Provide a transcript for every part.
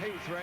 Heat 3.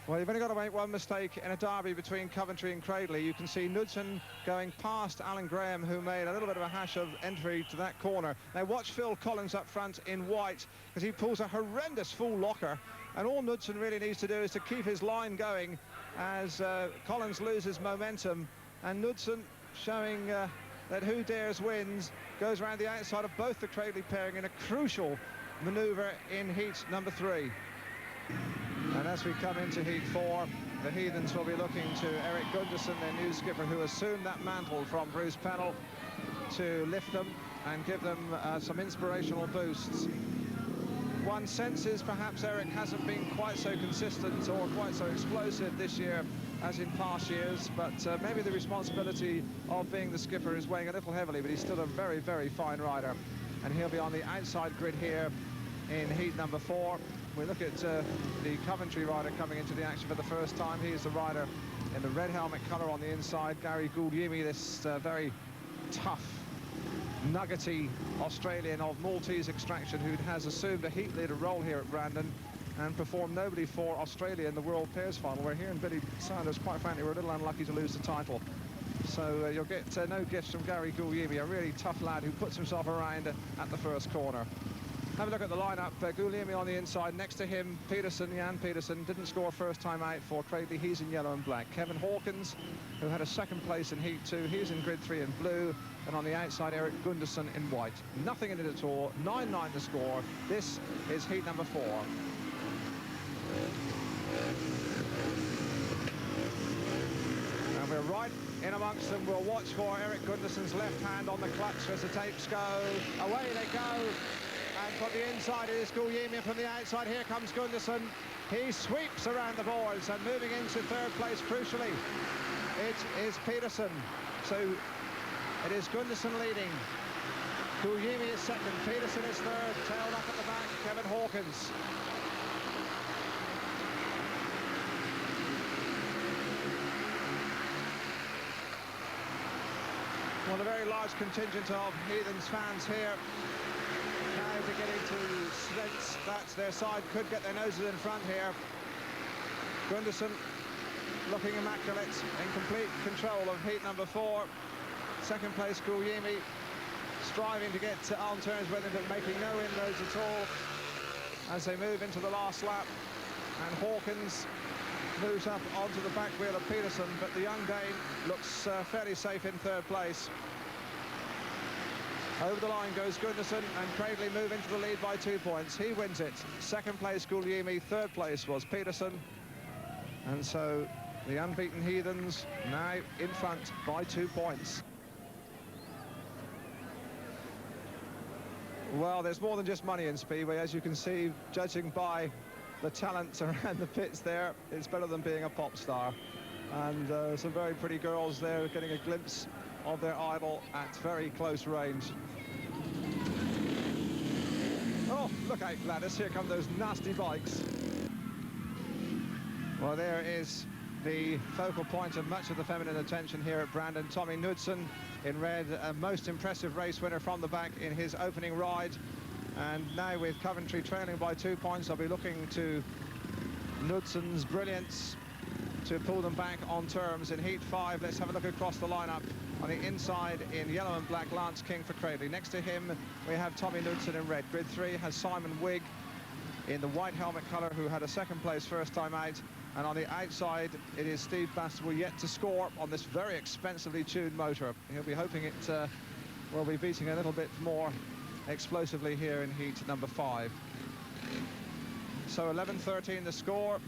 Well, you've only got to make one mistake in a derby between Coventry and Cradley. You can see Knudsen going past Alan Grahame, who made a little bit of a hash of entry to that corner. Now watch Phil Collins up front in white, because he pulls a horrendous full locker, and all Knudsen really needs to do is to keep his line going as Collins loses momentum, and Knudsen showing that who dares wins, goes around the outside of both the Cradley pairing in a crucial manoeuvre in heat number 3. And as we come into Heat 4, the Heathens will be looking to Eric Gunderson, their new skipper, who assumed that mantle from Bruce Pennell, to lift them and give them some inspirational boosts. One senses perhaps Eric hasn't been quite so consistent or quite so explosive this year as in past years, but maybe the responsibility of being the skipper is weighing a little heavily, but he's still a very, very fine rider. And he'll be on the outside grid here in heat number 4. We look at the Coventry rider coming into the action for the first time. He is the rider in the red helmet colour on the inside, Gary Googy, this very tough, nuggety Australian of Maltese extraction, who has assumed a heat leader role here at Brandon and performed nobly for Australia in the World Pairs Final, where here and Billy Sanders, quite frankly, were a little unlucky to lose the title. So you'll get no gifts from Gary Googy, a really tough lad who puts himself around at the first corner. Have a look at the lineup. Googy on the inside. Next to him, Peterson, Jan Peterson, didn't score first time out for Cradley. He's in yellow and black. Kevin Hawkins, who had a second place in Heat 2, he's in grid 3 in blue. And on the outside, Eric Gunderson in white. Nothing in it at all. 9-9 to score. This is Heat number 4. And we're right in amongst them. We'll watch for Eric Gunderson's left hand on the clutch as the tapes go. Away they go. And from the inside it is Googy, from the outside here comes Gunderson. He sweeps around the boards and moving into third place crucially. It is Peterson. So it is Gunderson leading. Googy is second, Peterson is third, tailed up at the back, Kevin Hawkins. Well, a very large contingent of Heathens fans here. Now beginning to sense that their side could get their noses in front here. Gunderson looking immaculate, in complete control of heat number 4. Second place Googy, striving to get on terms with him, but making no inroads at all as they move into the last lap. And Hawkins moves up onto the back wheel of Peterson, but the young Dane looks fairly safe in third place. Over the line goes Gunderson, and Cradley move into the lead by 2 points. He wins it. Second place Googy, third place was Peterson. And so the unbeaten Heathens now in front by 2 points. Well, there's more than just money in Speedway, as you can see, judging by the talent around the pits there. It's better than being a pop star. And some very pretty girls there getting a glimpse of their idol at very close range. Oh, look out, Gladys, here come those nasty bikes. Well, there is the focal point of much of the feminine attention here at Brandon. Tommy Knudsen in red, a most impressive race winner from the back in his opening ride. And now with Coventry trailing by 2 points, I'll be looking to Knudsen's brilliance to pull them back on terms in Heat 5. Let's have a look across the lineup. On the inside in yellow and black, Lance King for Cradley. Next to him we have Tommy Knudsen in red. Grid 3 has Simon Wigg in the white helmet colour, who had a second place first time out. And on the outside it is Steve Bastable, yet to score on this very expensively tuned motor. He'll be hoping it will be beating a little bit more explosively here in heat number 5. So 11-13 the score.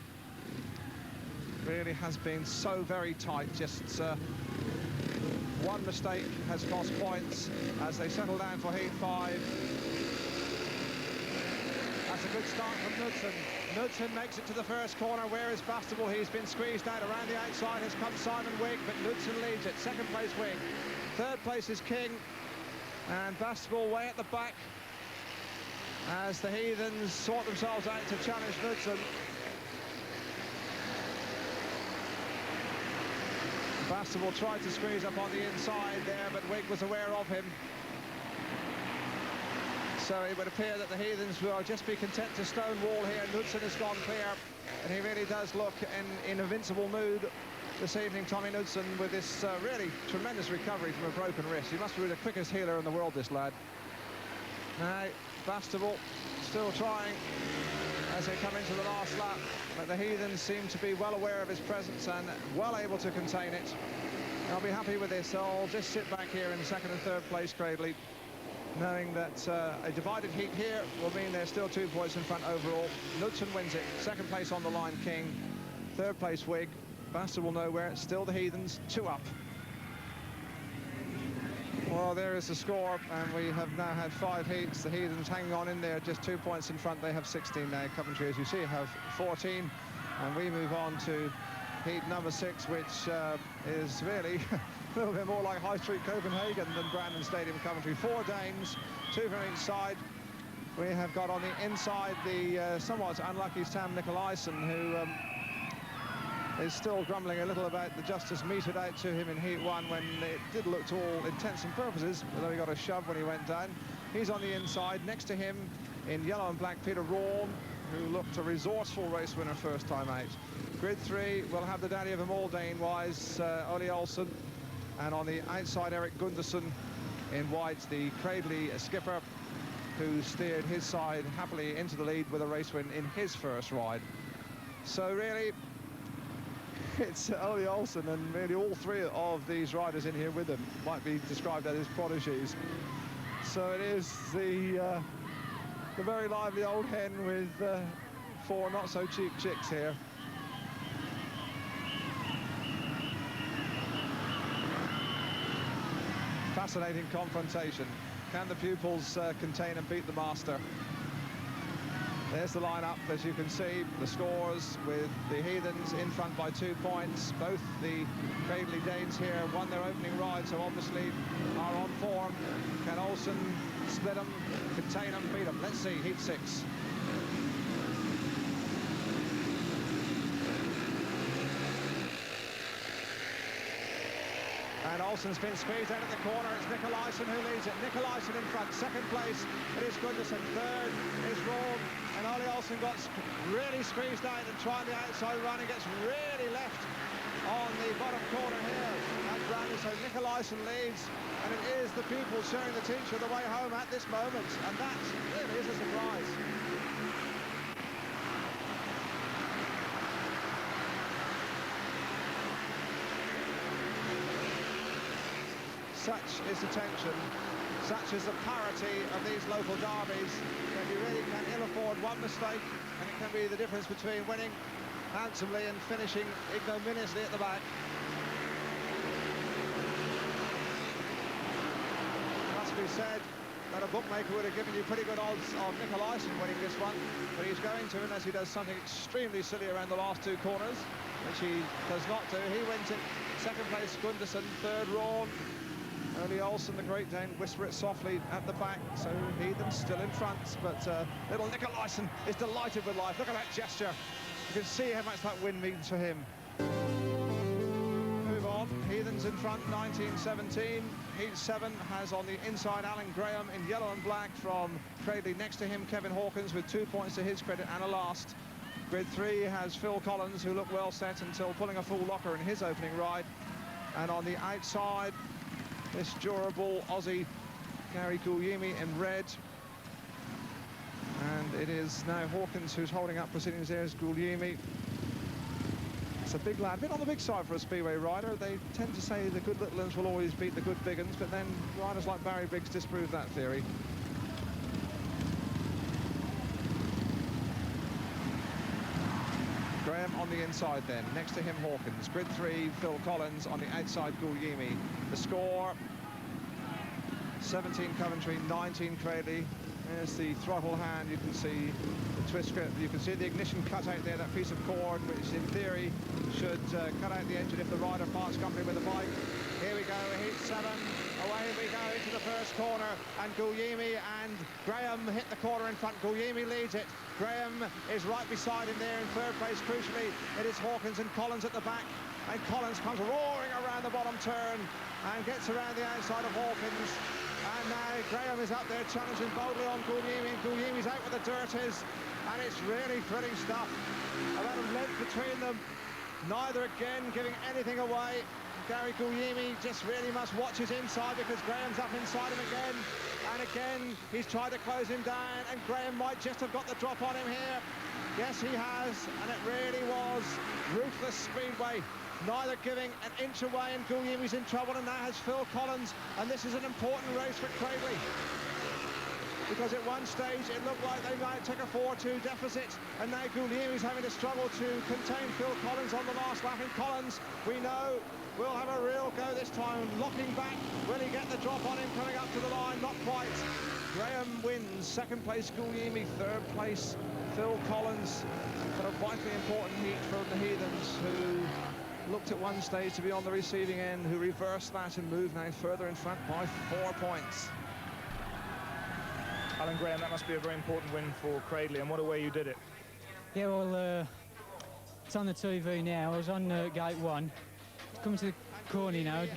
Really has been so very tight. Just one mistake has cost points as they settle down for heat 5. That's a good start from Knudsen. Knudsen makes it to the first corner. Where is Bastable? He's been squeezed out. Around the outside has come Simon Wigg, but Knudsen leads it. Second place Wigg. Third place is King. And Bastable way at the back as the Heathens sort themselves out to challenge Knudsen. Bastable tried to squeeze up on the inside there, but Wigg was aware of him. So it would appear that the Heathens will just be content to stonewall here. Knudsen has gone clear, and he really does look in invincible mood this evening, Tommy Knudsen, with this really tremendous recovery from a broken wrist. He must be the quickest healer in the world, this lad. Now, Bastable still trying as they come into the last lap, but the Heathens seem to be well aware of his presence and well able to contain it. I'll be happy with this. I'll just sit back here in second and third place, Cradley, knowing that a divided heat here will mean there's still 2 points in front overall. Knudsen wins it. Second place on the line, King. Third place, Wig. Bastable nowhere. Still the Heathens, 2 up. Well, there is the score, and we have now had 5 heats. The Heathens hanging on in there, just 2 points in front. They have 16 now. Coventry, as you see, have 14. And we move on to heat number 6, which is really a little bit more like High Street Copenhagen than Brandon Stadium, Coventry. 4 Danes, 2 from each side. We have got on the inside the somewhat unlucky Sam Nicolaisen, who is still grumbling a little about the justice meted out to him in Heat 1 when it did look to all intents and purposes, although he got a shove when he went down. He's on the inside. Next to him in yellow and black, Peter Rawn, who looked a resourceful race winner first time out. Grid 3 will have the daddy of them all, Dane-wise, Ole Olsen. And on the outside, Eric Gunderson in white, the Cradley skipper, who steered his side happily into the lead with a race win in his first ride. So really, it's Ole Olsen, and really all 3 of these riders in here with him might be described as his prodigies. So it is the very lively old hen with 4 not-so-cheap chicks here. Fascinating confrontation. Can the pupils contain and beat the master? There's the lineup, as you can see, the scores with the Heathens in front by 2 points. Both the Cradley Danes here won their opening ride, so obviously are on form. Can Olsen split them, contain them, beat them? Let's see, heat 6. And Olsen's been squeezed out of the corner. It's Nicolaisen who leads it. Nicolaisen in front. Second place, it is Gunderson. Third is Rawn. And Ole Olsen got really squeezed out and trying the outside run and gets really left on the bottom corner here. And Brandon, so Nicolaisen leads. And it is the pupils showing the teacher the way home at this moment. And that really is a surprise. Such is the tension, such is the parity of these local derbies, that you really can ill afford one mistake, and it can be the difference between winning handsomely and finishing ignominiously at the back. It must be said that a bookmaker would have given you pretty good odds of Nicolaisen winning this one, but he's going to, unless he does something extremely silly around the last 2 corners, which he does not do. He wins it. Second place, Gunderson. Third, Rawn. Ole Olsen, the Great Dane, whisper it softly at the back, so Heathens still in front, but little Nicolaisen is delighted with life. Look at that gesture. You can see how much that win means for him. Move on. Heathens in front, 19-17. Heat 7 has on the inside Alan Grahame in yellow and black from Cradley. Next to him, Kevin Hawkins with 2 points to his credit and a last. Grid 3 has Phil Collins, who looked well set until pulling a full locker in his opening ride. And on the outside, this durable Aussie, Gary Googy in red. And it is now Hawkins who's holding up proceedings. There's Googy. It's a big lad, a bit on the big side for a speedway rider. They tend to say the good little uns will always beat the good big uns, but then riders like Barry Briggs disprove that theory. Grahame on the inside then, next to him Hawkins. Grid 3, Phil Collins, on the outside Googy. The score, 17 Coventry, 19 Cradley. There's the throttle hand, you can see the twist grip, you can see the ignition cut out there, that piece of cord, which in theory should cut out the engine if the rider parts company with the bike. Here we go, heat 7, away we go into the first corner, and Googy and Grahame hit the corner in front. Googy leads it. Grahame is right beside him there in third place. Crucially, it is Hawkins and Collins at the back, and Collins comes roaring around the bottom turn and gets around the outside of Hawkins. And now Grahame is up there challenging boldly on Googy. Googy's out where the dirt is, and it's really thrilling stuff. About a length between them, neither again giving anything away. Gary Googy just really must watch his inside, because Grahame's up inside him again, and again he's tried to close him down, and Grahame might just have got the drop on him here. Yes, he has, and it really was ruthless speedway, neither giving an inch away, and Googy's in trouble, and now has Phil Collins, and this is an important race for Cradley, because at one stage it looked like they might take a 4-2 deficit, and now Googy's having to struggle to contain Phil Collins on the last lap, and Collins, we know, will have a real go this time, locking back. Will he get the drop on him coming up to the line? Not quite. Grahame wins. Second place Googy, third place Phil Collins. But a vitally important heat from the Heathens, who looked at one stage to be on the receiving end, who reversed that and moved now further in front by 4 points. Alan Grahame, that must be a very important win for Cradley, and what a way you did it. Yeah, well, it's on the TV now. I was on gate 1. Coming to the corner now, it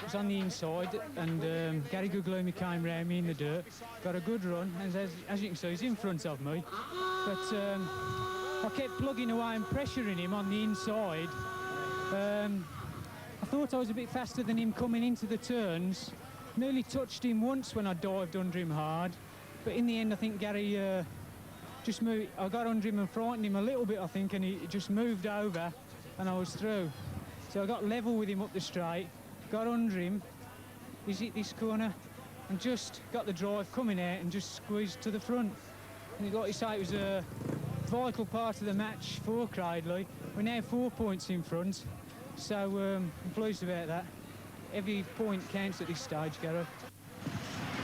was on the inside, and Gary Googy came round me in the dirt, got a good run, and as you can see, he's in front of me. But I kept plugging away and pressuring him on the inside. I thought I was a bit faster than him coming into the turns. Nearly touched him once when I dived under him hard, but in the end I think Gary just moved. I got under him and frightened him a little bit, I think, and he just moved over and I was through. So I got level with him up the straight, got under him, he's hit this corner, and just got the drive coming out and just squeezed to the front. And like you say, it was a vital part of the match for Cradley. We're now 4 points in front, so I'm pleased about that. Every point counts at this stage, Gareth.